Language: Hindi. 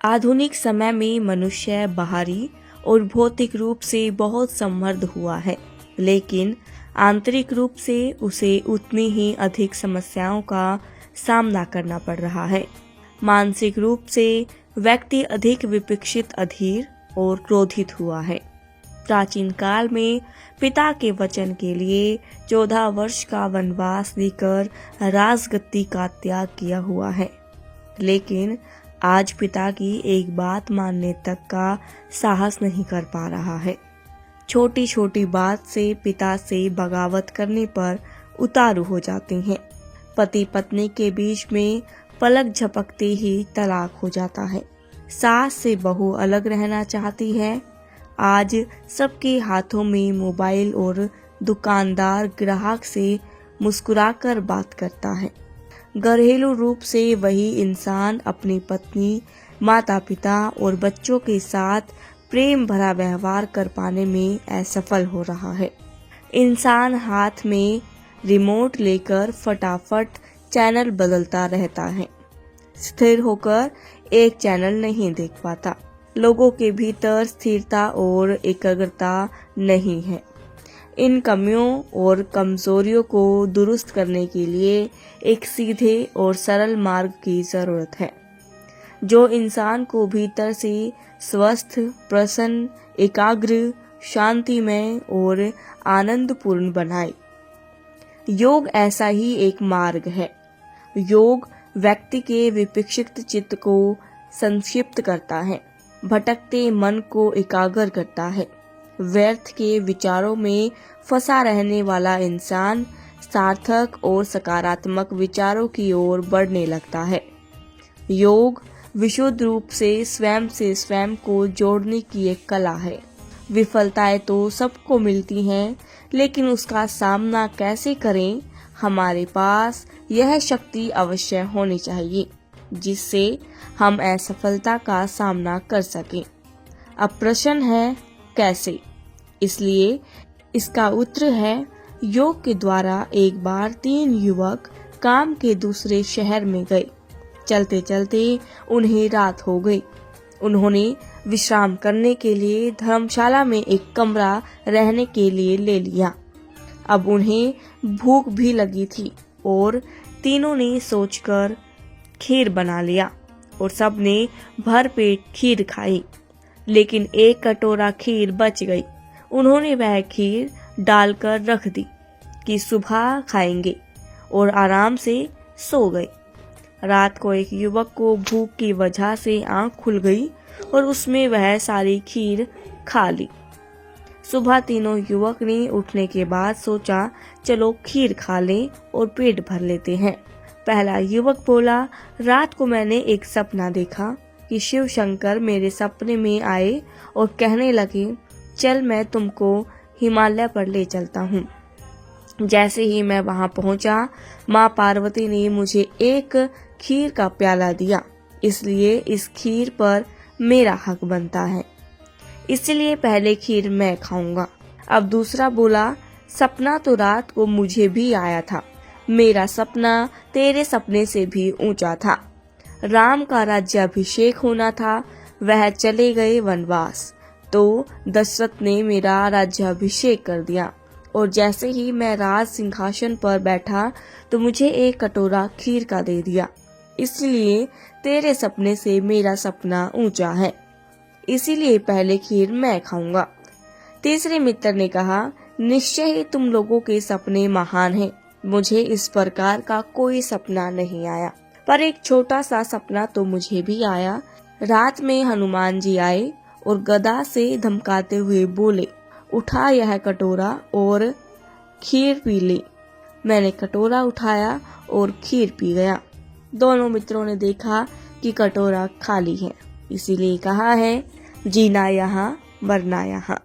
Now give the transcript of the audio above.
आधुनिक समय में मनुष्य बाहरी और भौतिक रूप से बहुत समृद्ध हुआ है, लेकिन आंतरिक रूप से उसे उतनी ही अधिक समस्याओं का सामना करना पड़ रहा है। मानसिक रूप से व्यक्ति अधिक विपक्षित, अधीर और क्रोधित हुआ है। प्राचीन काल में पिता के वचन के लिए 14 वर्ष का वनवास लेकर राजगद्दी का त्याग किया हुआ है, लेकिन आज पिता की एक बात मानने तक का साहस नहीं कर पा रहा है। छोटी छोटी बात से पिता से बगावत करने पर उतारू हो जाते हैं। पति पत्नी के बीच में पलक झपकते ही तलाक हो जाता है। सास से बहू अलग रहना चाहती है। आज सबके हाथों में मोबाइल और दुकानदार ग्राहक से मुस्कुराकर बात करता है। घरेलू रूप से वही इंसान अपनी पत्नी, माता पिता और बच्चों के साथ प्रेम भरा व्यवहार कर पाने में असफल हो रहा है। इंसान हाथ में रिमोट लेकर फटाफट चैनल बदलता रहता है, स्थिर होकर एक चैनल नहीं देख पाता। लोगों के भीतर स्थिरता और एकाग्रता नहीं है। इन कमियों और कमजोरियों को दुरुस्त करने के लिए एक सीधे और सरल मार्ग की जरूरत है, जो इंसान को भीतर से स्वस्थ, प्रसन्न, एकाग्र, शांतिमय और आनंदपूर्ण बनाए। योग ऐसा ही एक मार्ग है। योग व्यक्ति के विक्षिप्त चित्त को संक्षिप्त करता है, भटकते मन को एकाग्र करता है। व्यर्थ के विचारों में फंसा रहने वाला इंसान सार्थक और सकारात्मक विचारों की ओर बढ़ने लगता है। योग विशुद्ध रूप से स्वयं को जोड़ने की एक कला है। विफलताएं तो सबको मिलती हैं, लेकिन उसका सामना कैसे करें, हमारे पास यह शक्ति अवश्य होनी चाहिए जिससे हम असफलता का सामना कर सकें। अब प्रश्न है कैसे? इसलिए इसका उत्तर है, योग के द्वारा एक बार 3 युवक काम के दूसरे शहर में गए। चलते चलते उन्हें रात हो गई। उन्होंने विश्राम करने के लिए धर्मशाला में एक कमरा रहने के लिए ले लिया। अब उन्हें भूख भी लगी थी और तीनों ने सोचकर खीर बना लिया और सबने भर पेट खीर खाई, लेकिन एक कटोरा खीर बच गई। उन्होंने वह खीर डालकर रख दी कि सुबह खाएंगे और आराम से सो गए। रात को एक युवक को भूख की वजह से आंख खुल गई और उसमें वह सारी खीर खा ली। सुबह तीनों युवक ने उठने के बाद सोचा, चलो खीर खा लें और पेट भर लेते हैं। पहला युवक बोला, रात को मैंने एक सपना देखा कि शिव शंकर मेरे सपने में आए और कहने लगे, चल मैं तुमको हिमालय पर ले चलता हूँ। जैसे ही मैं वहां पहुंचा, माँ पार्वती ने मुझे एक खीर का प्याला दिया, इसलिए इस खीर पर मेरा हक बनता है, इसलिए पहले खीर मैं खाऊंगा। अब दूसरा बोला, सपना तो रात को मुझे भी आया था। मेरा सपना तेरे सपने से भी ऊंचा था। राम का राज्याभिषेक होना था, वह चले गए वनवास, तो दशरथ ने मेरा राज्याभिषेक कर दिया और जैसे ही मैं राज सिंहासन पर बैठा तो मुझे एक कटोरा खीर का दे दिया, इसलिए तेरे सपने से मेरा सपना ऊंचा है, इसीलिए पहले खीर मैं खाऊंगा। तीसरे मित्र ने कहा, निश्चय ही तुम लोगों के सपने महान हैं। मुझे इस प्रकार का कोई सपना नहीं आया, पर एक छोटा सा सपना तो मुझे भी आया। रात में हनुमान जी आए और गदा से धमकाते हुए बोले, उठा यह कटोरा और खीर पी ले। मैंने कटोरा उठाया और खीर पी गया। दोनों मित्रों ने देखा कि कटोरा खाली है, इसीलिए कहा है, जीना यहाँ मरना यहाँ।